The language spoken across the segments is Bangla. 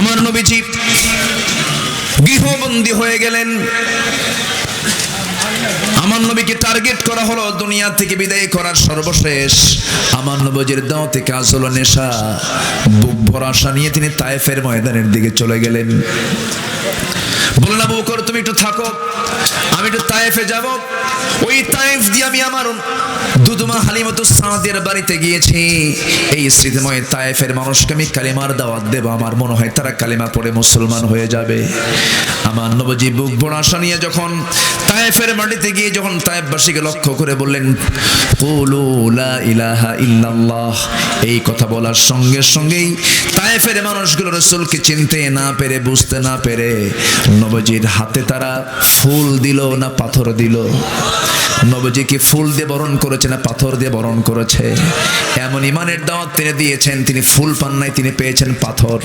আমার নবীজি গৃহবন্দী হয়ে গেলেন। আমার নবীকে টার্গেট করা হলো দুনিয়া থেকে বিদায় করার সর্বশেষ। আমার নবীর দাও থেকে আসল নেশা, বুক ভরা আশা নিয়ে তিনি তায়েফের ময়দানের দিকে চলে গেলেন। বললেন, আবু বকর তুমি একটু থাকো, আমি একটু তায়েফে যাব। ওই তায়েফ দিয়ে আমি আমার দুদমা হালিমাতুস সাদিয়ার বাড়িতে গিয়েছি। এই স্মৃতিময় তায়েফের মানুষকে আমি কালিমার দাওয়াত দেব, আমার মনে হয় তারা কালিমা পড়ে মুসলমান হয়ে যাবে। আমার নবী বুক ভরা আশা নিয়ে যখন তায়েফের মাটিতে গিয়ে যখন তায়েফবাসীকে লক্ষ্য করে বললেন, কুলু লা ইলাহা ইল্লাল্লাহ, এই কথা বলার সঙ্গে সঙ্গেই তায়েফের মানুষগুলো রাসূলকে চিনতে না পেরে, বুঝতে না পেরে নবীজির হাতে তারা ফুল দিল না পাথর দিল? নবীজিকে ফুল দিয়ে বরণ করেছে না পাথর দিয়ে বরণ করেছে? এমন ইমানের দাওয়াত তিনি দিয়েছেন, তিনি ফুল পান নাই, তিনি পেয়েছেন পাথর।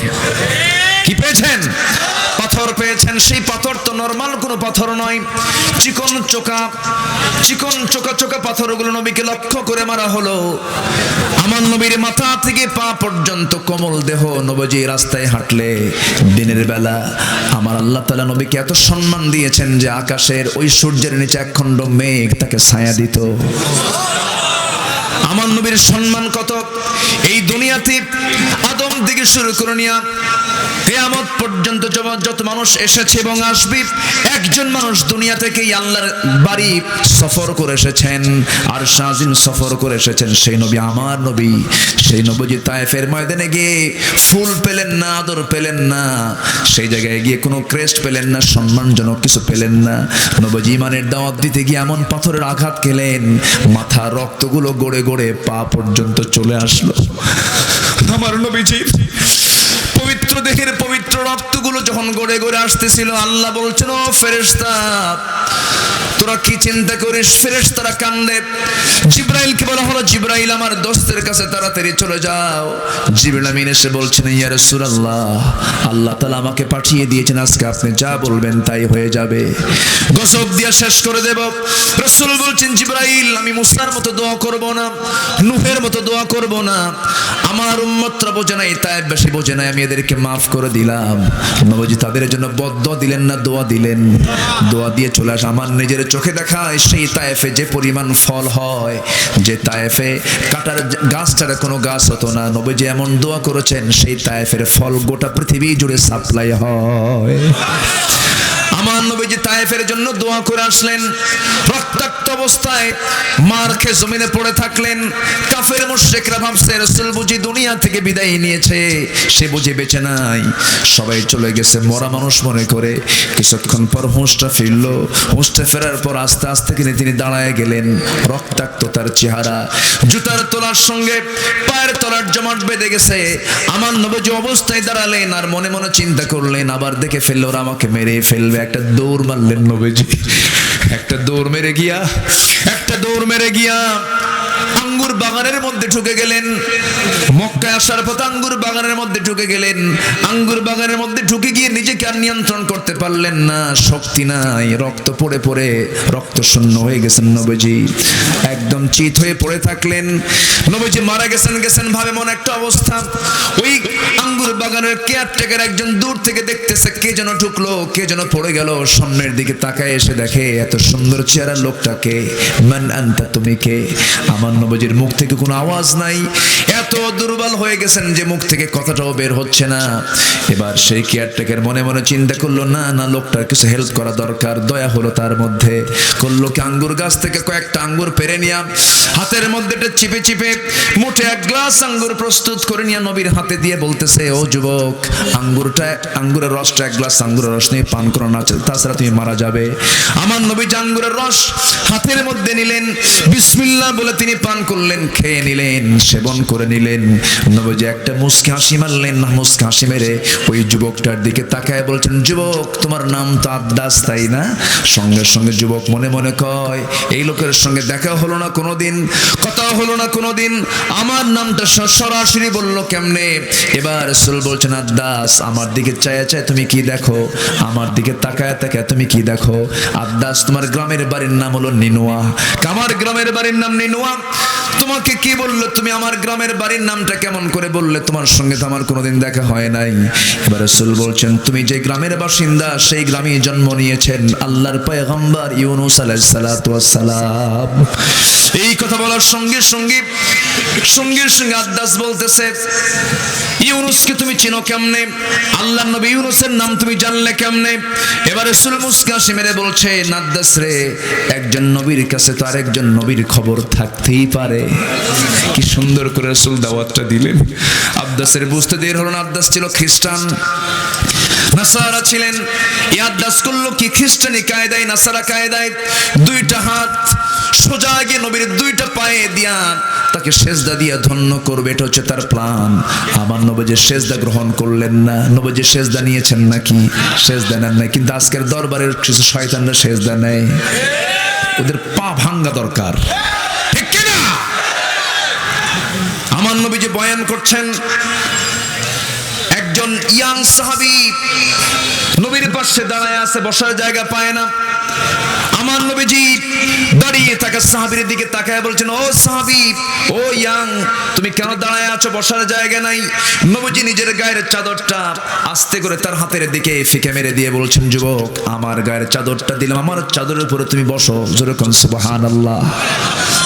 কি পেয়েছেন? পাথর পেয়েছেন। সেই পাথর তো নরমাল কোনো পাথর নয়, চিকন চোকা পাথরগুলো নবীকে লক্ষ্য করে মারা হলো। আমার নবীর মাথা থেকে পা পর্যন্ত কোমল দেহ। নবীজি রাস্তায় হাঁটলে দিনের বেলা আমার আল্লাহ তাআলা নবীকে এত সম্মান দিয়েছেন যে আকাশের ওই সূর্যের নিচে একখণ্ড মেঘ তাকে ছায়া দিত। আমার নবীর সম্মান কত! এই দুনিয়াতে আদম থেকে শুরু করে নিয়ে কিয়ামত পর্যন্ত যত মানুষ এসেছে এবং আসবে, একজন মানুষ দুনিয়া থেকে আল্লাহর বাড়ি সফর করে এসেছেন, আর শাহজিন সফর করে এসেছেন সেই নবী আমার নবী। সেই নবী তায়েফের ময়দানে গিয়ে ফুল পেলেন না, আদর পেলেন না, সেই জায়গায় গিয়ে কোনো ক্রেস্ট পেলেন না, সম্মানজনক কিছু পেলেন না। নবী ইমানের দাওয়াত দিতে গিয়ে এমন পাথরের আঘাত খেলেন, মাথা রক্তগুলো গড়ে গড়ে পা পর্যন্ত চলে আসলো। আমার নবীজি পবিত্র দেহের পবিত্র রক্তগুলো যখন গড়ে গড়ে আসতেছিল, আল্লাহ বলছেন, ও ফেরেশতা তোরা কি চিন্তা করিস? ফেরেশতারা কান্দে। জিবরাইলকে বলা হলো, জিবরাইল আমার দোস্তের কাছে তাড়াতাড়ি চলে যাও। জিবরাইল আমিন এসে বলছেন, ইয়া রাসূলুল্লাহ, আল্লাহ তাআলা আমাকে পাঠিয়ে দিয়েছেন, আজকে আপনি যা বলবেন তাই হয়ে যাবে, গজব দিয়ে শেষ করে দেব। রাসূল বলছেন, জিবরাইল আমি মুসার মতো দোয়া করব না, নূহের মতো দোয়া করব না, আমার উম্মতরা বোঝে নাই, তায়েফবাসী বোঝে নাই, আমি এদেরকে মাফ করে দিলাম। নবীজি তাদের জন্য বদদোয়া দিলেন না, দোয়া দিলেন। দোয়া দিয়ে চলে আসে। আমার নিজের চোখে দেখা সেই তায়েফে যে পরিমাণ ফল হয়, যে তায়েফে কাটার গাছ ছাড়া কোনো গাছ হতো না, নবীজি এমন দোয়া করেছেন সেই তায়েফের ফল গোটা পৃথিবী জুড়ে সাপ্লাই হয়। আমার নবীজি তায়েফের জন্য দোয়া করে আসলেন। রক্তাক্ত অবস্থায় মার খেয়ে জমিনে পড়ে থাকলেন। কাফের মুশরিকরা ভাবছে রাসূল বুঝি দুনিয়া থেকে বিদায় নিয়েছে, সে বুঝি বেঁচে নাই, সবাই চলে গেছে মরা মানুষ মনে করে। কিছুক্ষণ পর হুঁশটা ফিরল। হুঁশটা ফেরার পর আস্তে আস্তে তিনি দাঁড়ায় গেলেন। রক্তাক্ত তার চেহারা, জুতার তলার সঙ্গে পায়ের তলার জমাট বেঁধে গেছে। আমার নবীজি অবস্থায় দাঁড়ালেন আর মনে মনে চিন্তা করলেন, আবার দেখে ফেললো ওরা আমাকে মেরে ফেলবে। একটা দৌড় মারলেন নবীজি। একটা দৌড় মেরে গিয়া আঙ্গুর বাগানের মধ্যে ঢুকে গেলেন। মক্কায় আসার পথে আঙ্গুর বাগানের মধ্যে ঢুকে গেলেন। আঙ্গুর বাগানের মধ্যে ঢুকে গিয়ে নিজেকে আর নিয়ন্ত্রণ করতে পারলেন না, শক্তি নাই, রক্ত পড়ে পড়ে রক্ত শূন্য হয়ে গেছেন নবীজি। একদম চিত হয়ে পড়ে থাকলেন। নবীজি মারা গেছেন ভাবে মনে একটা অবস্থা। ওই আঙ্গুর বাগানের কেয়ারটেকার একজন দূর থেকে দেখতেছে কে যেন ঢুকলো, কে যেন পড়ে গেল। সামনের দিকে তাকায় এসে দেখে এত সুন্দর চেহারা লোকটাকে। মান আনতা, তুমি কে? আমার নবীজির মুখ থেকে কোনো আওয়াজ নাই, এত দুর্বল হয়ে গেছেন যে মুখ থেকে কথাটাও বের হচ্ছে না। এবার সেই কেয়ারটেকার মনে মনে চিন্তা করলো, না লোকটার কিছু হেল্প করা দরকার। দয়া হলো তার মধ্যে, করলো কি আঙ্গুর গাছ থেকে কয়েকটা আঙ্গুর পেরে নিয়ে হাতের মধ্যে চিপে মুঠে এক গ্লাস আঙ্গুর প্রস্তুত করে নিয়ে নবীর হাতে দিয়ে বলতেছে, ও যুবক, আঙ্গুরের রসটা, এক গ্লাস আঙ্গুরের রস নিয়ে পান করো, না তাছাড়া তুমি মারা যাবে। আমার নবী আঙ্গুরের রস হাতের মধ্যে নিলেন, বিসমিল্লাহ বলে তিনি পান করলেন, খেয়ে নিলেন, সেবন করে নিলেন। নবীজি একটা মুস্কি হাসি মারলেন। মুস্কি হাসি মেরে ওই যুবকটার দিকে তাকায় বলছেন, যুবক তোমার নাম তো আদ্দাস, তাই না? সঙ্গে সঙ্গে যুবক মনে মনে কয়, এই লোকের সঙ্গে দেখা হলো না কোনোদিন, কথা হলো না কোনোদিন, আমার নামটা সরাসরি বললো কেমনে? এবার রাসূল বলছেন, আদ্দাস আমার দিকে চায় তুমি কি দেখো? আমার দিকে তাকায় তুমি কি দেখো? আদ্দাস তোমার গ্রামের বাড়ির নাম হলো নিনুয়া। আমার গ্রামের বাড়ির নাম নিনুয়া। তোমাকে কি বললো? তুমি আমার গ্রামের বাড়ির নামটা কেমন করে বললে? তোমার সঙ্গে তো আমার কোনোদিন দেখা হয় নাই। এবার রাসূল বলছেন, তুমি যে গ্রামের বাসিন্দা সেই গ্রামে জন্ম নিয়েছেন আল্লাহর পয়গম্বর ইউনূস আলাইহিস সালাতু ওয়াস সালাম। এই কথা বলার সঙ্গে সঙ্গে আদ্দাস বলতেছে, ইউনূসকে তুমি চিনো কেমনে? আল্লাহর নবী ইউনূসের নাম তুমি জানলে কেমনে? এবার রাসূল মুস্কি হাসি মেরে বলছে, আদ্দাস রে, একজন নবীর কাছে তো আরেকজন নবীর খবর থাকতেই পারে। কি সুন্দর করে রাসূল দাওয়াতটা দিলেন। আদ্দাসের বুঝতে দেরি হলো না। আদ্দাস ছিল খ্রিস্টান, নাসারা ছিলেন। এই আদ্দাস করলো কি খ্রিস্টানি কায়দায়, নাসারা কায়দায়, দুইটা হাত সোজা গিয়ে নবীর দুইটা পায়ে দিয়া তাকে সেজদা দিয়া ধন্য করবে, এটা হচ্ছে তার প্ল্যান। আমার নবী যে সেজদা গ্রহণ করলেন না, নবী যে সেজদা নিয়েছেন নাকি? সেজদা নেন নাই। কিন্তু আজকের দরবারের কিছু শয়তানরা সেজদা নেয়, ওদের পা ভাঙ্গা দরকার, ঠিক কিনা? আমার নবী যে বয়ান করছেন, একজন ইয়াং সাহাবী নবীর পাশে দাঁড়ায় আছে, বসার জায়গা পায় না। আমার নবীজি দাঁড়িয়ে থাকা সাহাবীর দিকে তাকায় বলছেন, ও সাহাবী, ও ইয়াং, তুমি কেন দাঁড়ায় আছো? বসার জায়গা নাই। নবীজি নিজের গায়ের চাদরটা আস্তে করে তার হাতের দিকে ফিকে মেরে দিয়ে বলছেন, যুবক, আমার গায়ের চাদরটা দিলাম, আমার চাদরের উপরে তুমি বসো। জোরে কোন সুবহানাল্লাহ।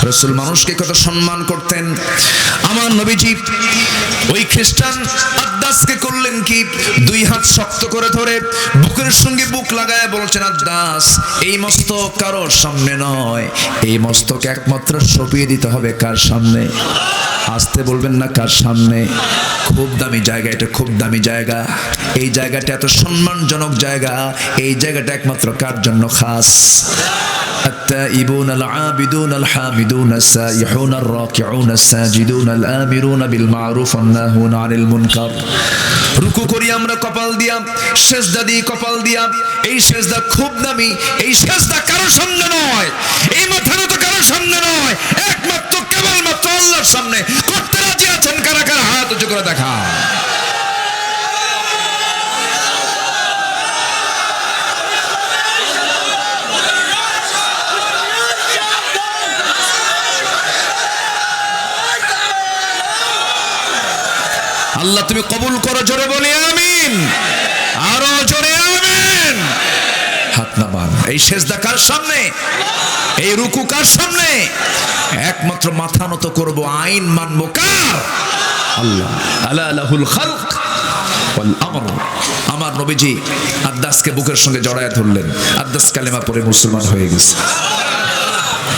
রাসূল মানুষকে কত সম্মান করতেন। আমার নবীজি ওই খ্রিস্টান আদ্দাসকে করলেন কি, দুই হাত শক্ত করে ধরে বুকের সঙ্গে বুক লাগায় বলছেন, আদ্দাস, এই মস্তক কারোর সামনে নয়, এই মস্তক একমাত্র সঁপিয়ে দিতে হবে কার সামনে? আসতে বলবেন না, কার সামনে? খুব দামি জায়গা, এটা খুব দামি জায়গা। এই জায়গাটা এত সম্মানজনক জায়গা, এই জায়গাটা একমাত্র কার জন্য? খাস। التائبون العابدون الحامدون السائحون الراكعون الساجدون الآمرون بالمعروف والناهون عن المنكر। রুকু করি আমরা কপাল দিয়া, সেজদা দিই কপাল দিয়া। এই সেজদা খুব দামি, এই সেজদা কারো সামনে নয়, এই মাথার তো কারো সামনে নয়, একমাত্র কেবলমাত্র আল্লাহর সামনে। করতে রাজি আছেন কারা কারা? হাত উঁচু করে দেখা। আল্লাহ তুমি কবুল করো, জোরে বলি আমিন, আরো জোরে আমিন। হাত নামান। এই সেজদা কার সামনে? এই রুকু কার সামনে? একমাত্র মাথা নত করব, আইন মানবো কার? আল্লাহ। আলা লাহুল খালক ওয়াল আমর। আমার নবীজি আদ্দাসকে বুকের সঙ্গে জড়ায় ধরলেন। আদ্দাস কালেমা পড়ে মুসলমান হয়ে গেছে।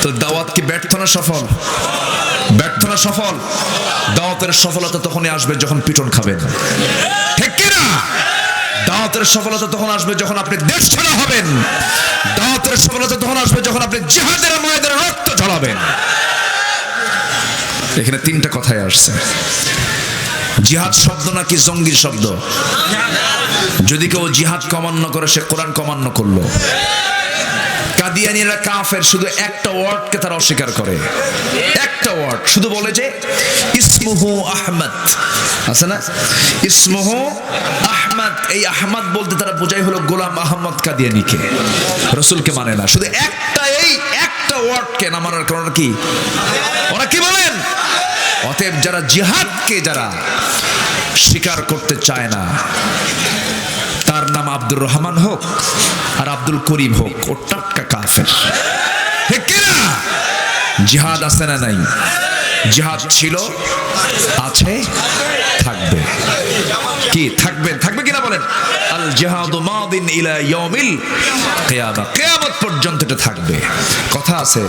তো দাওয়াত কি ব্যর্থ না সফল? ব্যর্থ না সফল? দাওয়াতের সফলতা তখনই আসবে যখন পিটন খাবেন, ঠিক কিনা? দাওয়াতের সফলতা তখন আসবে যখন আপনি দেশ ছাড়া হবেন। দাওয়াতের সফলতা তখন আসবে যখন আপনি জিহাদের ময়দানে রক্ত ঝরাবেন। এখানে তিনটা কথাই আসছে। জিহাদ শব্দ নাকি জঙ্গির শব্দ? যদি কেউ জিহাদ কমান্য করে, সে কোরআন কমান্য করলো। কাদিয়ানীরা কাফের, শুধু একটা ওয়ার্ডকে তারা অস্বীকার করে। একটা ওয়ার্ড শুধু বলে যে ইসমুহু আহমদ, আছে না? ইসমুহু আহমদ। এই আহমদ বলতে তারা বোঝাই হলো গোলাম আহমদ কাদিয়ানীকে, রাসূলকে মানে না। শুধু একটা, এই একটা ওয়ার্ডকে না মানার কারণ কি? ওরা কি বলেন? অতএব যারা জিহাদকে যারা স্বীকার করতে চায় না, তার নাম আব্দুর রহমান হোক আর আব্দুল করিম হোক, ও টাটকা কাফের, ঠিক কিনা? জিহাদ আছে না নাই? জিহাদ ছিল, আছে, থাকবে। কি থাকবে? থাকবে কিনা বলেন? আল জিহাদু মাদিন ইলা ইয়াউমিল কিয়ামা। কিয়ামত পর্যন্ত এটা থাকবে। কথা আছে,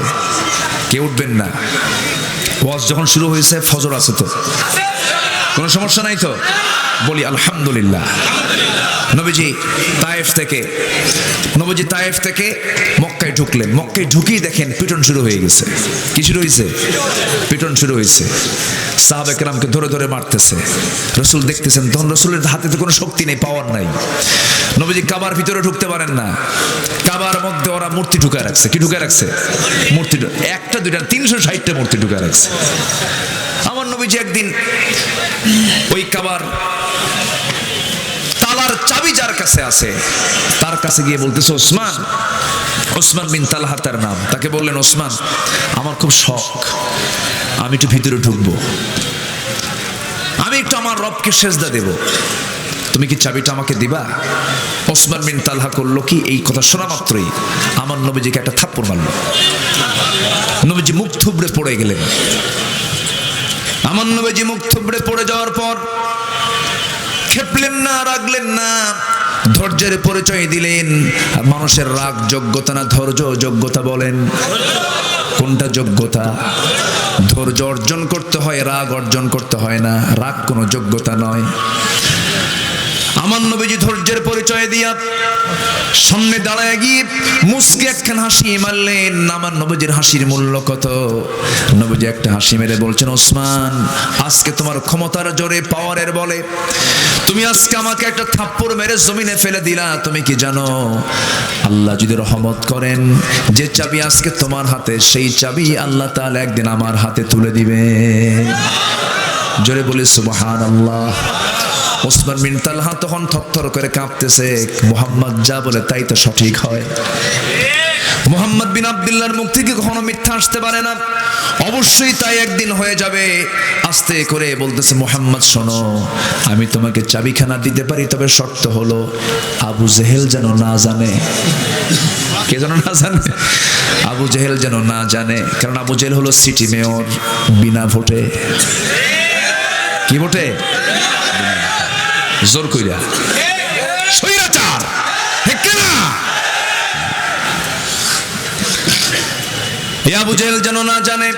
কেউ উঠবেন না। ওয়াজ যখন শুরু হয়েছে, ফজর আছে তো, কোনো সমস্যা নাই তো? বলি আলহামদুলিল্লাহ। নবীজি তায়েফ থেকে মক্কায় ঢুকলেন। মক্কায় ঢুকেই দেখেন পিটন শুরু হয়ে গেছে। কি শুরু হয়েছে? পিটন শুরু হয়েছে। সাহাবা কেরামকে ধরে ধরে মারতেছে। রাসূল দেখতেছেন, তখন রাসূলের হাতে তো কোনো শক্তি নেই, পাওয়ার নাই। নবীজি কাবার ভিতরে ঢুকতে পারেন না। কাবার মধ্যে ওরা মূর্তি ঢুকায় রাখছে। কি ঢুকায় রাখছে? মূর্তি। একটা দুইটা 360টা মূর্তি ঢুকায় রাখছে। আমার নবীজি একদিন ওই কাবার তালার চাবি যার কাছে আছে, তার কাছে গিয়ে বলতেছে, ওসমান বিন তালহা তার নাম। তাকে বললেন, ওসমান, আমার খুব শখ, আমি একটু ভিতরে ঢুকবো। আমি একটু আমার রবকে সেজদা দেব, তুমি কি চাবিটা আমাকে দিবা? ওসমান বিন তালহা করলো কি, এই কথা শোনা মাত্রই আমার নবীজিকে একটা থাপ্পড় মারল। নবীজি মুখ থুবড়ে পড়ে গেলেন। আমার নবীজি মুখ থুবড়ে পড়ে যাওয়ার পর খেপলেন না, রাগলেন না, ধৈর্যের পরিচয় দিলেন। মানুষের রাগ যোগ্যতা না, ধৈর্য যোগ্যতা? বলেন কোনটা যোগ্যতা? ধৈর্য অর্জন করতে হয়, রাগ অর্জন করতে হয় না। রাগ কোনো যোগ্যতা নয়। আমার নবীজি ধৈর্যের পরিচয় দিয়া সামনে দাঁড়ায় গিয়ে মুস্কি একখান হাসি মারলেন। আমার নবীজির হাসির মূল্য কত! নবীজি একটা হাসি মেরে বলছেন, ওসমান, আজকে তোমার ক্ষমতার জোরে, পাওয়ারের বলে তুমি আজকে আমাকে একটা থাপ্পড় মেরে জমিনে ফেলে দিলা। তুমি কি জানো, আল্লাহ যদি রহমত করেন, যে চাবি আজকে তোমার হাতে, সেই চাবি আল্লাহ তাআলা একদিন আমার হাতে তুলে দিবে। জোরে বলি সুবহানাল্লাহ। ওসমান বিন তালহা তখন থরথর করে কাঁপতেছে। মুহাম্মদ যা বলে তাই তো সঠিক হয়। মুহাম্মদ বিন আব্দুল্লাহর মুখ থেকে কখনো মিথ্যা আসতে পারে না। অবশ্যই তাই একদিন হয়ে যাবে। আস্তে করে বলতেছে, মুহাম্মদ শোনো, আমি তোমাকে চাবিখানা দিতে পারি, তবে শর্ত হলো আবু জেহেল যেন না জানে। কে যেন না জানে? আবু জেহেল যেন না জানে। কারণ আবু জেহেল হলো সিটি মেয়র, বিনা ভোটে। কি ভোটে? জোর কইরা স্বৈরাচার। আবু জেহেল যেন না জানে।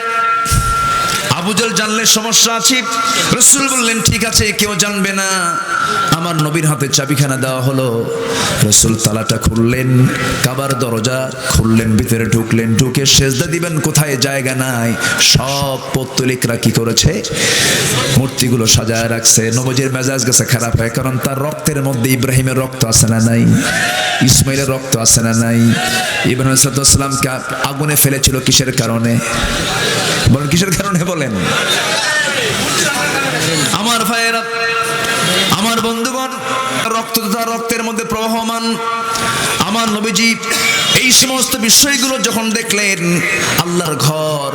আবু জেহেল জানলে সমস্যা আছে। রাসূল বললেন, ঠিক আছে, কেউ জানবে না। আমার নবীর হাতে চাবিখানা দেওয়া হলো। রাসূল তালাটা খুললেন, কাবার দরজা খুললেন, ভিতরে ঢুকলেন। ঢুকে সেজদা দিবেন, কোথায় জায়গা নাই। সব পৌত্তলিকরা কি করেছে, মূর্তিগুলো সাজায় রাখছে। নবীজির মেজাজ গেছে খারাপ হয়, কারণ তার রক্তের মধ্যে ইব্রাহিমের রক্ত আছে না নাই? ইসমাইলের রক্ত আছে না নাই? ইব্রাহিম আলাইহিস সালামকে আগুনে ফেলেছিল কিসের কারণে? বলেন কিসের কারণে? বলেন। আমার ভাইয়েরা, আমার বন্ধুগণ, রক্ত তথা রক্তের মধ্যে প্রবাহমান। আমার নবীজি এই সমস্ত বিষয়গুলো যখন দেখলেন, আল্লাহর ঘর,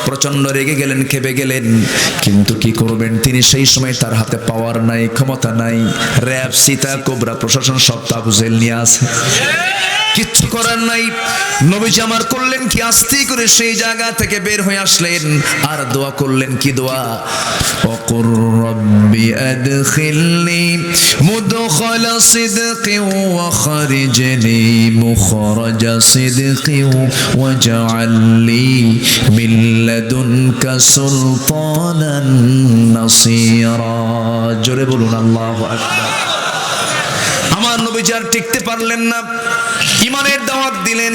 প্রচন্ড রেগে গেলেন, খেপে গেলেন। কিন্তু কি করবেন, তিনি সেই সময় তার হাতে পাওয়ার নাই, ক্ষমতা নাই। র‍্যাব, সীতা, কোবরা প্রশাসন সব আবু জেহেল নিয়ে আছে, কিচ্ছু করার নাই। নবীজি আমার করলেন কি, আস্তে করে সেই জায়গা থেকে বের হয়ে আসলেন আর দোয়া করলেন। কি দোয়া? ওয়াকুর রাব্বি আদখিলনি মুদখালা সিদকিন ওয়া খারিজনি মুখরাজা সিদকিন ওয়াজআলনি মিন লাদুনকা সুলতানান নাসীরা। জোরে বলুন আল্লাহু আকবার। আমার নবীজি আর টিকতে পারলেন না, ইমানের দাওয়াত দিলেন।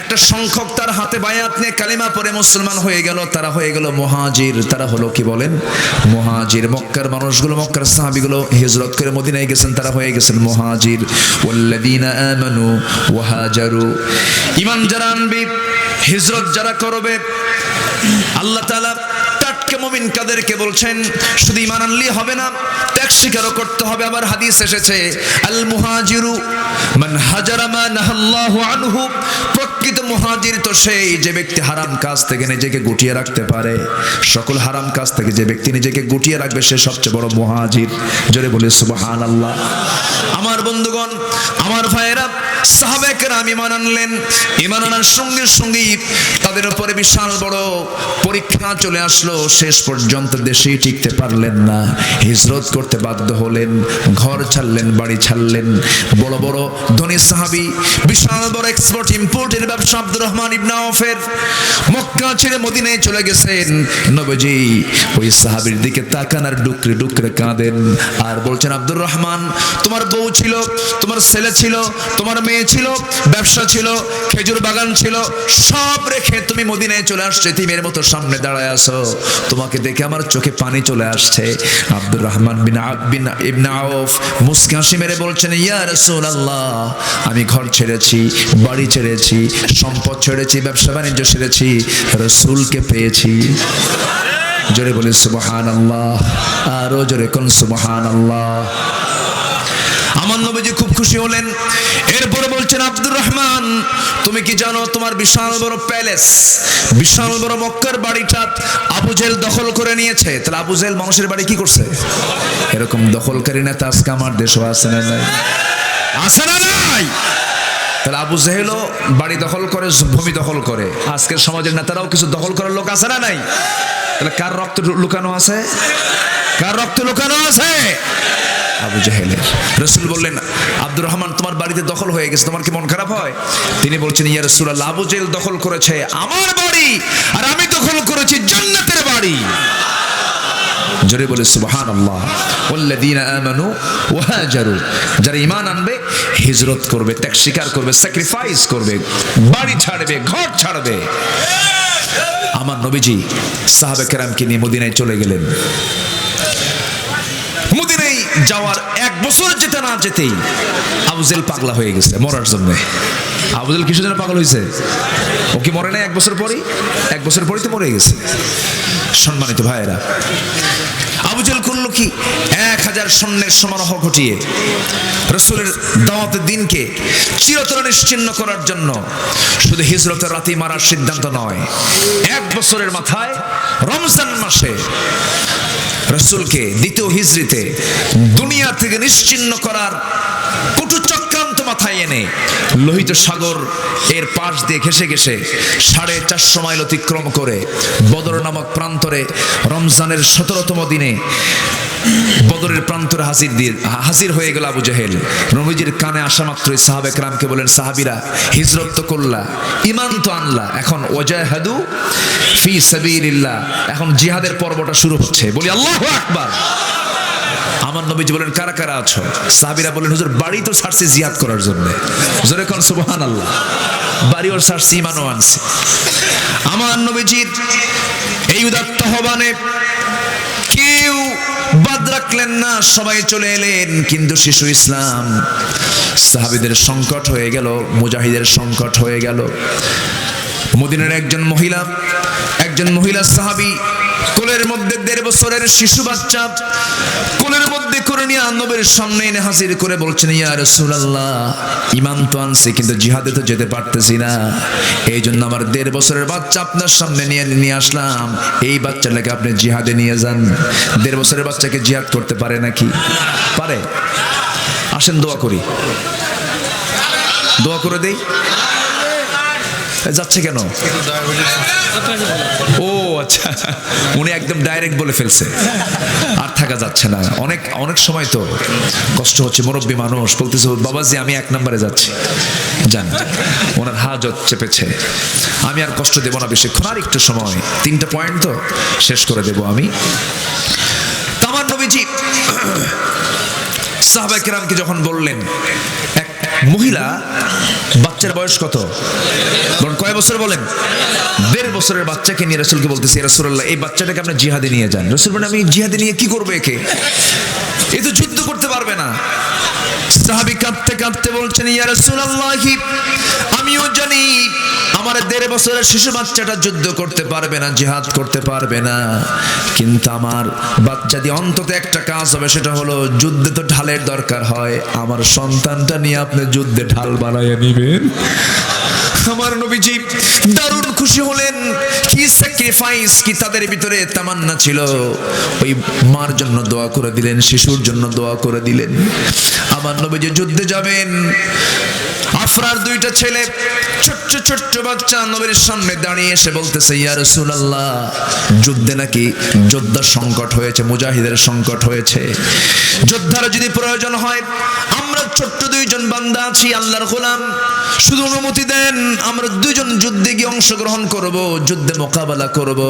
একটা সংখ্যক তার হাতে বায়াত নিয়ে কালিমা পড়ে মুসলমান হয়ে গেল। তারা হয়ে গেল মুহাজির। তারা হলো কি বলেন? মুহাজির। মক্কার মানুষগুলো, মক্কার সাহাবীগুলো হিজরত করে মদিনায় গেছেন, তারা হয়ে গেছেন মুহাজির। ওয়াল্লাযীনা আমানু ওয়া হাজারু। ঈমান যারা আনবে, হিজরত যারা করবে, আল্লাহ তাআলা টাটকা মুমিন কাদেরকে বলছেন? শুধু ঈমান আনলেই হবে না, ত্যাগ স্বীকারও করতে হবে। আবার হাদিস এসেছে, আল মুহাজিরু মান হাজারা মা নাহাল্লাহু আনহু। প্রকৃত মুহাজির তো সেই যে ব্যক্তি হারাম কাজ থেকে নিজেকে গুটিয়ে রাখতে পারে। সকল হারাম কাজ থেকে যে ব্যক্তি নিজেকে গুটিয়ে রাখবে, সে সবচেয়ে বড় মুহাজির। জোরে বলি সুবহানাল্লাহ। আমার বন্ধুগণ, আমার ভাইয়েরা, সাহাবায়ে কেরাম ঈমান আনলেন। ঈমান আনার সঙ্গে সঙ্গেই তাদের উপরে বিশাল বড় পরীক্ষা চলে আসলো। শেষ পর্যন্ত দেশেই টিকতে পারলেন না, হিজরত করতে বাধ্য হলেন। ঘর ছাড়লেন, বাড়ি ছাড়লেন। বড় বড় ধনী সাহাবী, বিশাল বড় এক্সপোর্ট ইম্পোর্টের ব্যবসা আব্দুর রহমান ইবনে আওফের, মক্কা ছেড়ে মদিনায় চলে গেছেন। নবীজি ওই সাহাবীর দিকে তাকান আর ডুকরে ডুকরে কাঁদেন আর বলছেন, আব্দুর রহমান, তোমার বউ ছিল, তোমার ছেলে ছিল, তোমার মেয়ে ছিল, ব্যবসা ছিল, খেজুর বাগান ছিল, সব রেখে তুমি মদিনায় চলে আসছো, এতিমের মতো সামনে দাঁড়ায় আছো। তোমাকে দেখে আমার চোখে পানি চলে আসছে। আব্দুর রহমান বিন ইবনে আওফ মুস্কি হাসি মেরে বলছেন, ইয়া রাসূলুল্লাহ, আমি ঘর ছেড়েছি, বাড়ি ছেড়েছি, সম্পদ ছেড়েছি, ব্যবসা বাণিজ্য ছেড়েছি, রাসূলকে পেয়েছি। জোরে বলি সুবহানাল্লাহ। আরো জোরে কোন সুবহানাল্লাহ। আমার নবীজি খুব খুশি হলেন। এরপরে বলছেন, আব্দুর রহমান তুমি কি জানো তোমার বিশাল বড় প্যালেস, বিশাল বড় মক্কার বাড়িটা আবু জেহেল দখল করে নিয়েছে। তাহলে আবু জেহেল মানুষের বাড়ি কি করছে? এরকম দখলকারী নেতা আজকে আমার দেশে আছে না নাই? আছে না নাই? তাহলে আবু জেহেলও বাড়ি দখল করে, ভূমি দখল করে। আজকের সমাজের নেতারাও কিছু দখল করার লোক আছে না নাই? তাহলে কার রক্ত লুকানো আছে? কার রক্ত লুকানো আছে? আবু জেহেলের। রাসূল বললেন, আব্দুর রহমান তোমার বাড়িতে দখল হয়ে গেছে, তোমার কি মন খারাপ হয়? তিনি বলছেন, ইয়া রাসূলুল্লাহ, আবু জেহেল দখল করেছে আমার বাড়ি, আর আমি দখল করেছি জান্নাতের বাড়ি। জোরে বলে সুবহানাল্লাহ। ওয়াল্লাযীনা আমানু ওয়া হাজারু, যারা ঈমান আনবে, হিজরত করবে, ত্যাগ স্বীকার করবে, স্যাক্রিফাইস করবে, বাড়ি ছাড়বে, ঘর ছাড়বে। আমার নবীজি সাহাবা কেরামকে নিয়ে মদিনায় চলে গেলেন। মদিনায় যাওয়ার 1 বছর যেতে না যেতেই আবু জেহেল পাগলা হয়ে গেছে মরার জন্য। আবু জেহেল কিসের জন্য পাগল হয়েছে? ও কি মরে নাই 1 বছর পরই? 1 বছর পরই তো মরে গেছে। সম্মানিত ভাইয়েরা, আবু জেহেল করলো কি? 1000 সৈন্যের সমারোহ ঘটিয়ে রাসূলের দাওয়াতের দিনকে চিরতরে নিশ্চিহ্ন করার জন্য শুধু হিজরতের রাতেই মারার সিদ্ধান্ত নয়, 1 বছরের মাথায় রমজান মাসে রাসূলকে দ্বিতীয় হিজরিতে দুনিয়া থেকে নিশ্চিহ্ন করার কটু চক্রান্ত মাথায় এনে লোহিত সাগর এর পাশ দিয়ে ঘেসে ঘেসে 450 মাইল অতিক্রম করে বদর নামক প্রান্তরে রমজানের 17তম দিনে বদরের প্রান্তরে হাজির হয়ে গেল আবু জেহেল। নবীজির কানে আসা মাত্রই সাহাবা কেরামকে বলেন, সাহাবীরা, হিজরত তো করলা, ঈমান তো আনলা, এখন ওয়াজাহাদু ফি সাবিলিল্লাহ, এখন জিহাদের পর্বটা শুরু হচ্ছে। বলি আল্লাহু আকবার। আমার নবীজি বলেন, কারা কারা আছো? সাহাবীরা বলেন, হুজুর বাড়ি তো ছাড়ছি জিহাদ করার জন্য। জোরে কোন সুবহানাল্লাহ। বাড়িও ছাড়ছি, ঈমানও আনছি। আমার নবীজির এই উদাত্ত আহ্বানে কেউ বাদ রাখলেন না, সবাই চলে এলেন। কিন্তু শিশু ইসলাম, সাহাবীদের সংকট হয়ে গেল, মুজাহিদের সংকট হয়ে গেল। মদিনার একজন মহিলা সাহাবী কোলের মধ্যে 1.5 বছরের শিশু বাচ্চা কোলের মধ্যে করে নিয়ে নবীর সামনে এনে হাজির করে বলছেন, ইয়া রাসূলুল্লাহ, ঈমান তো আনছি কিন্তু জিহাদে তো যেতে পারতেছি না, এই জন্য আমার 1.5 বছরের বাচ্চা আপনার সামনে নিয়ে আসলাম। এই বাচ্চাটাকে আপনি জিহাদে নিয়ে যান। 1.5 বছরের বাচ্চাকে জিহাদ করতে পারে নাকি? পারে? আসেন দোয়া করি, দোয়া করে দেই। যাচ্ছে কেন? ও আচ্ছা, উনি একদম ডাইরেক্ট বলে ফেলছে, আর থাকা যাচ্ছে না। অনেক সময় তো কষ্ট হচ্ছে, মুরব্বী মানুষ বলতেছে, বাবাজি আমি 1 নম্বরে যাচ্ছি, জান। ওনার হাজত চেপেছে, আমি আর কষ্ট দেব না বেশিক্ষণ, আর একটু সময়, 3টা পয়েন্ট তো শেষ করে দেব আমি। আমার নবীজি সাহাবা কেরামকে যখন বললেন, এক মহিলা, বাচ্চার বয়স কত? বলেন, কয় বছর? বলেন। 1.5 বছরের বাচ্চাকে নিয়ে রাসূলকে বলতেছে, ইয়া রাসূলুল্লাহ, এই বাচ্চাটাকে আপনি জিহাদে নিয়ে যান। রাসূল বলেন, আমি জিহাদে নিয়ে কি করবো একে? এ তো যুদ্ধ করতে পারবে না। সাহাবী কাঁদতে কাঁদতে বলছেন, ইয়া রাসূলুল্লাহ, আমিও জানি আমার 1.5 বছরের শিশু বাচ্চাটা যুদ্ধ করতে পারবে না, জিহাদ করতে পারবে না, কিন্তু আমার বাচ্চা দিয়ে অন্তত একটা কাজ হবে, সেটা হলো যুদ্ধে তো ঢালের দরকার হয়, আমার সন্তানটা নিয়ে আপনি যুদ্ধে ঢাল বানাইয়া নিবেন। আমার নবীজি দারুণ খুশি হলেন। কি স্যাক্রিফাইস, কি তাদের ভিতরে তামান্না ছিল। ওই মার জন্য দোয়া করে দিলেন, শিশুর জন্য দোয়া করে দিলেন। আমার নবীজি যুদ্ধে যাবেন। আফরার 2টা ছেলে, ছোট্ট বাচ্চা নবীর সামনে দাঁড়িয়ে এসে বলতেছে, ইয়া রাসূলুল্লাহ, যুদ্ধে নাকি যোদ্ধার সংকট হয়েছে, মুজাহিদের সংকট হয়েছে। যোদ্ধার যদি প্রয়োজন হয়, আমরা ছোট্ট 2জন বান্দা আছি, আল্লাহর গোলাম, শুধু অনুমতি দেন, আমরা 2জন যুদ্ধে গিয়ে অংশগ্রহণ করব, যুদ্ধে মোকাবেলা করব।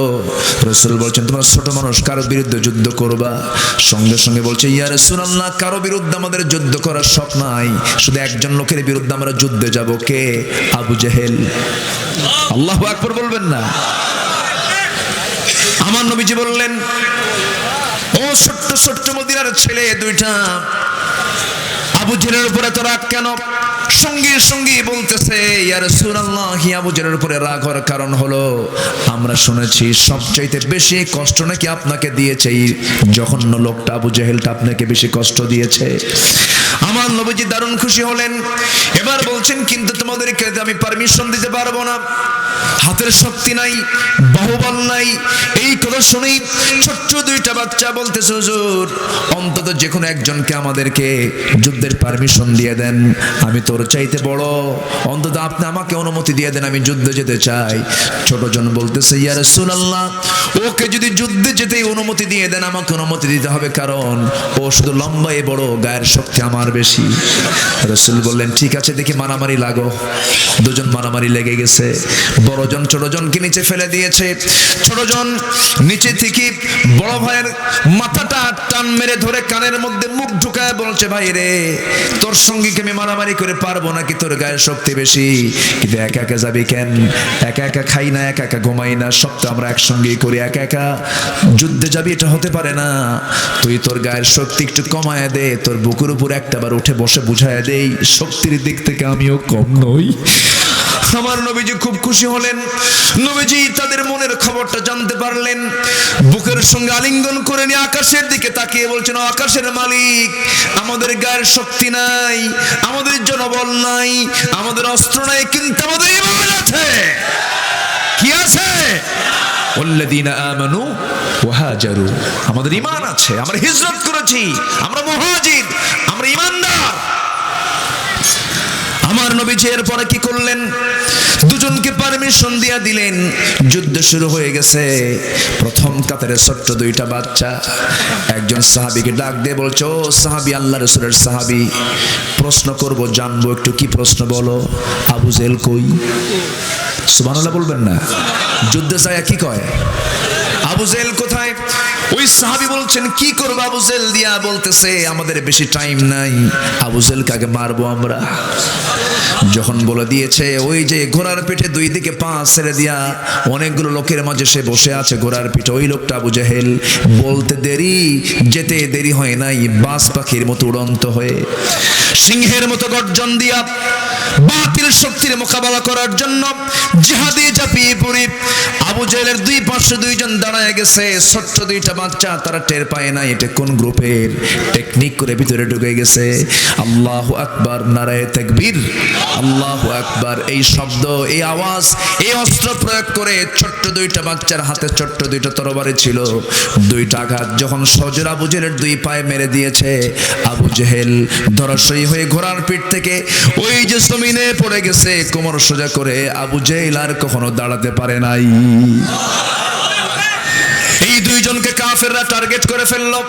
রাসূল বলছেন, তোমরা ছোট মানুষ, কারো বিরুদ্ধে যুদ্ধ করবা? সঙ্গে সঙ্গে বলছে, ইয়া রাসূলুল্লাহ, কারো বিরুদ্ধে আমাদের যুদ্ধ করার শখ নাই, শুধু একজন লোকের বিরুদ্ধে আমরা যুদ্ধে যাব। কে? আবু জেহেল। আল্লাহু আকবার বলবেন না? আমার নবীজি বললেন, ও ছোট্ট মদিনার ছেলে 2টা, আবু জেহেলের উপরে তো রাগ কেন? সঙ্গে সঙ্গে বলতেছে ইয়া রাসূলুল্লাহ, আবু জেহেলের উপরে রাগ হওয়ার কারণ হলো আমরা শুনেছি সবচাইতে বেশি কষ্ট নাকি আপনাকে দিয়েছে এই জঘন্য লোকটা, আবু জেহেলটা আপনাকে বেশি কষ্ট দিয়েছে। আমার নবীজি দারুণ খুশি হলেন। এবার বলছেন কিন্তু তোমাদেরকে আমি পারমিশন দিতে পারবো না, হাতের শক্তি নাই, বাহুবল নাই। এই কথা শুনেই ছোট্ট দুইটা বাচ্চা বলতেছে হুজুর অন্তত যে কোনো একজনকে আমাদেরকে যুদ্ধের পারমিশন দিয়ে দেন, আমি তোর চাইতে বড়, অন্তত আপনি আমাকে অনুমতি দিয়ে দেন, আমি যুদ্ধে যেতে চাই। ছোটজন বলতেছে ইয়া রাসূলুল্লাহ, ওকে যদি যুদ্ধে যেতে অনুমতি দিয়ে দেন আমাকে অনুমতি দিতে হবে, কারণ ও শুধু লম্বায় বড়, গায়ের শক্তি আমার বেশি। রাসূল বললেন ঠিক আছে দেখি মারামারি লাগো। দুজন মারামারি লেগে গেছে। বড়জন ছোটজনকে নিচে ফেলে দিয়েছে। ছোটজন নিচে থেকে বড় ভাইয়ের মাথাটা টান মেরে ধরে কানের মধ্যে মুখ ঢুকায় বলছে ভাই রে, তোর সঙ্গে কি আমি মারামারি করে পারবো নাকি, তোর গায়ের শক্তি বেশি, কিন্তু একা একা যাবি কেন? একা একা খাই না, একা একা ঘুমাই না, সব তো আমরা একসঙ্গেই করি, একা একা যুদ্ধে যাবি এটা হতে পারে না। তুই তোর গায়ের শক্তি একটু কমায় দে, তোর বুকের উপর একটাবার উঠে বসে বুঝায় দেই শক্তির দিক থেকে আমিও কম নই। আমার নবীজি খুব খুশি হলেন। নবীজি তাদের মনের খবরটা জানতে পারলেন। বুকের সঙ্গে আলিঙ্গন করে নিয়ে আকাশের দিকে তাকিয়ে বলছেন, আকাশের মালিক, আমাদের গায়ের শক্তি নাই, আমাদের জনবল নাই, আমাদের অস্ত্র নাই, কিন্তু আমাদের ঈমান আছে। কি আছে? ওয়াল্লাযীনা আমানু ওয়া হাজারু, আমাদের ঈমান আছে, আমরা হিজরত করেছি, আমরা মুহাজির, আমরা ঈমানদার। আমার নবীজি এরপরে কি করলেন? দুজনকে পারমিশন দিয়ে দিলেন। যুদ্ধ শুরু হয়ে গেছে। প্রথম কাতারে ছোট্ট দুইটা বাচ্চা একজন সাহাবীকে ডাক দিয়ে বলছে, ও সাহাবী, আল্লাহ রাসূলের সাহাবী, প্রশ্ন করব, জানবো একটু, কি প্রশ্ন বলো? আবু জেহেল কই? সুবহানাল্লাহ বলবেন না? যুদ্ধে যায় কি কয় আবু জেহেল কোথায়? ওই সাহাবী বলছেন কি করব আবু জেহেল দিয়া? বলতেছে আমাদের বেশি টাইম নাই, আবু জেহেলকে আগে মারবো আমরা। যখন বলে দিয়েছে, ওই যে ঘোড়ার পিঠে দুই দিকে পা ছেড়ে দিয়া অনেকগুলো লোকের মাঝে সে বসে আছে ঘোড়ার পিঠে, ওই লোকটা আবু জেহেল। বলতে দেরি, যেতে দেরি হয় নাই, বাজ পাখির মতো উড়ন্ত হয়ে সিংহের মতো গর্জন দিয়া বাতিল শক্তির মোকাবেলা করার জন্য জিহাদে ঝাঁপিয়ে পড়ে আবু জেহেলের দুই পাশে দুইজন দাঁড়ায় গেছে। ছোট্ট দুইটা বাচ্চা, তারা টের পায় না এটা কোন গ্রুপের, টেকনিক করে ভিতরে ঢুকে গেছে। আল্লাহু আকবার, নারায়ে তাকবীর, আল্লাহু আকবার, এই শব্দ, এই আওয়াজ, এই অস্ত্র প্রয়োগ করে ছোট্ট দুইটা বাচ্চার হাতে ছোট্ট দুইটা তরবারি ছিল। দুইটা আঘাত যখন সজোর আবু জেহেলের দুই পায়ে মেরে দিয়েছে, আবু জেহেল ধরাশয়ী হয়ে ঘোড়ার পিঠ থেকে ওই যে জমিনে পড়ে গেছে কোমর সোজা করে। আবু জেহেল আর কখনো দাঁড়াতে পারে নাই। এই দুইজনকে কাফেররা টার্গেট করে ফেললো।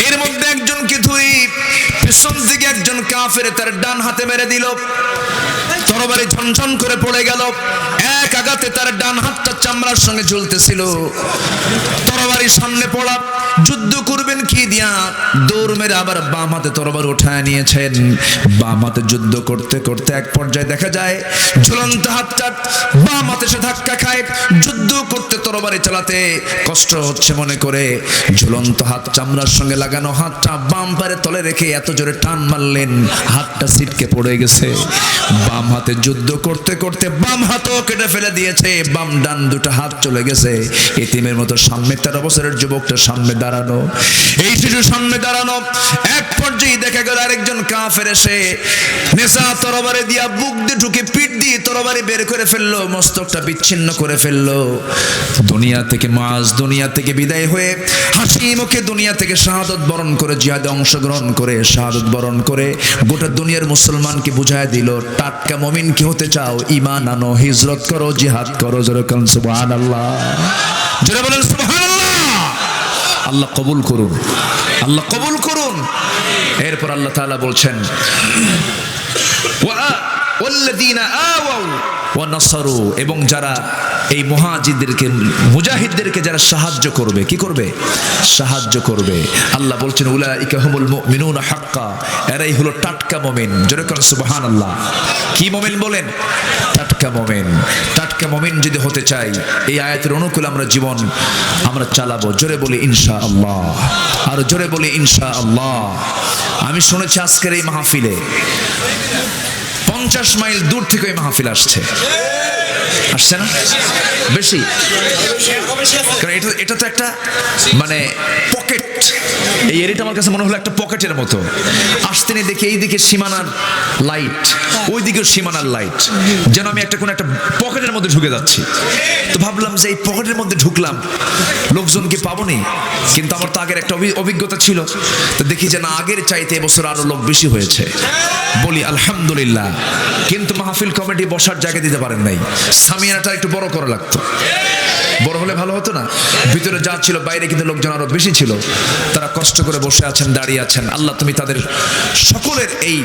এর মধ্যে একজনকে ধরে পিছন থেকে একজন কাফের তার ডান হাতে মেরে দিল। তরবারি ঝনঝন করে পড়ে গেল। এক আঘাতে তার ডান হাতটা চামড়ার সঙ্গে ঝুলতেছিল। তরবারি সামনে পড়া, যুদ্ধ করবেন কি দিয়া দৌড় মেরে আবার বাম হাতে তরবারি উঠায় নিয়েছেন। বাম হাতে যুদ্ধ করতে করতে এক পর্যায়ে দেখা যায় ঝুলন্ত হাতটা বাম হাতে সে ধাক্কা খায়। যুদ্ধ করতে তরবারি চালাতে কষ্ট হচ্ছে মনে করে ঝুলন্ত হাত চামড়ার সঙ্গে লাগানো হাতটা বাম পায়ের তলে রেখে এত জোরে টান মারলেন, হাতটা ছিটকে পড়ে গেছে। বাম হাতে যুদ্ধ করতে করতে বাম হাতও কেটে ফেলে দিয়েছে, বাম ডান দুটো হাত চলে গেছে। এতিমের মতো সামনে 13 বছরের যুবকটা সামনে দাঁড়ানো, এই শিশু সামনে দাঁড়ানো। এক পর্যায়ে দেখা গেল আরেকজন কাফের এসে নেশা তরবারি দিয়া বুক দিয়ে ঢুকে পিঠ দিয়ে তরবারি বের করে ফেললো, মস্তকটা বিচ্ছিন্ন করে ফেললো। দুনিয়া থেকে মাস, দুনিয়া থেকে বিদায় হয়ে হাসি মুখে দুনিয়া থেকে শাহাদত বরণ করে, জিহাদে অংশগ্রহণ করে শাহাদত বরণ করে গোটা দুনিয়ার মুসলমানকে বুঝায় দিল, টাটকা মুমিন কি হতে চাও? ঈমান আনো, হিজরত করো, জিহাদ করো। জোরে বলেন সুবহানাল্লাহ, জোরে বলেন সুবহানাল্লাহ। আল্লাহ কবুল করুন, আল্লাহ কবুল করুন। এরপর আল্লাহ তাআলা বলছেন, ওয়াল্লাযীনা আওয়াউ ওয়া নাসারু, এবং যারা এই মুহাজিরদেরকে, মুজাহিদদেরকে যারা সাহায্য করবে, কি করবে? সাহায্য করবে। আল্লাহ বলছেন উলাইকা হুমুল মুমিনুনা হাক্কা, এরাই হলো টাটকা মুমিন। জোরে করেন সুবহানাল্লাহ। কি মুমিন বলেন? টাটকা মুমিন। টাটকা মুমিন যদি হতে চাই, এই আয়াতের অনুকূলে আমরা জীবন আমরা চালাবো। জোরে বলি ইনশাআল্লাহ, আর জোরে বলি ইনশাআল্লাহ। আমি শুনেছি আজকের এই মাহফিলে 50 মাইল দূর থেকে এই মাহফিল আসছে না? বেশি? কারণ এটা তো একটা মানে পকেট। এই এরিয়াটা আমার কাছে মনে হলো একটা পকেটের মতো। আসতে নিয়ে দেখি এইদিকে সীমানার লাইট, ওইদিকেও সীমানার লাইট, যেন আমি একটা কোনো একটা পকেটের মধ্যে ঢুকে যাচ্ছি। তো ভাবলাম যে এই পকেটের মধ্যে ঢুকলাম, লোকজনকে পাবো নি, কিন্তু আমার তো আগের একটা অভিজ্ঞতা ছিল। তো দেখি যে না, আগের চাইতে এবছর আরো লোক বেশি হয়েছে। বলি আলহামদুলিল্লাহ। কিন্তু মাহফিল কমিটি বসার জায়গা দিতে পারেন নাই। সামিয়ানাটা একটু বড় করা লাগতো। বড় হলে ভালো হতো না? ভিতরে যা ছিল, বাইরে কিন্তু লোকজন আরো বেশি ছিল। তারা কষ্ট করে বসে আছেন, দাঁড়িয়ে আছেন। আল্লাহ তুমি তাদের সকলের এই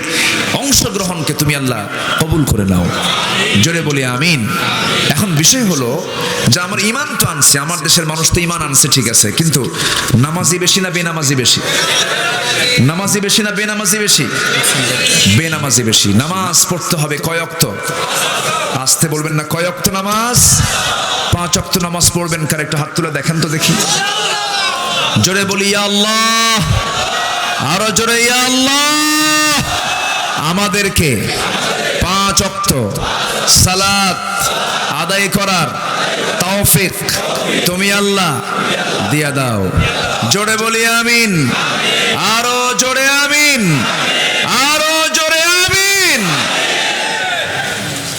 অংশগ্রহণকে তুমি আল্লাহ কবুল করে নাও। জোরে বলি আমিন। এখন বিষয় হলো যে আমার ইমান তো আনছে, আমার দেশের মানুষ তো ইমান আনছে, ঠিক আছে, কিন্তু নামাজি বেশি না বেনামাজি বেশি? নামাজি বেশি না বেনামাজি বেশি? বেনামাজি বেশি। নামাজ পড়তে হবে কয় ওয়াক্ত? আসতে বলবেন না, কয় ওয়াক্ত নামাজ? 5 ওয়াক্ত নামাজ পড়বেন। কার একটা হাত তুলে দেখেন তো দেখি। জোরে বলি ইয়া আল্লাহ, আরো জোরে ইয়া আল্লাহ। আমাদেরকে 5 ওয়াক্ত সালাত আদায় করার তৌফিক তুমি আল্লাহ দিয়া দাও। জোরে বলি আমিন, আরো জোরে আমিন।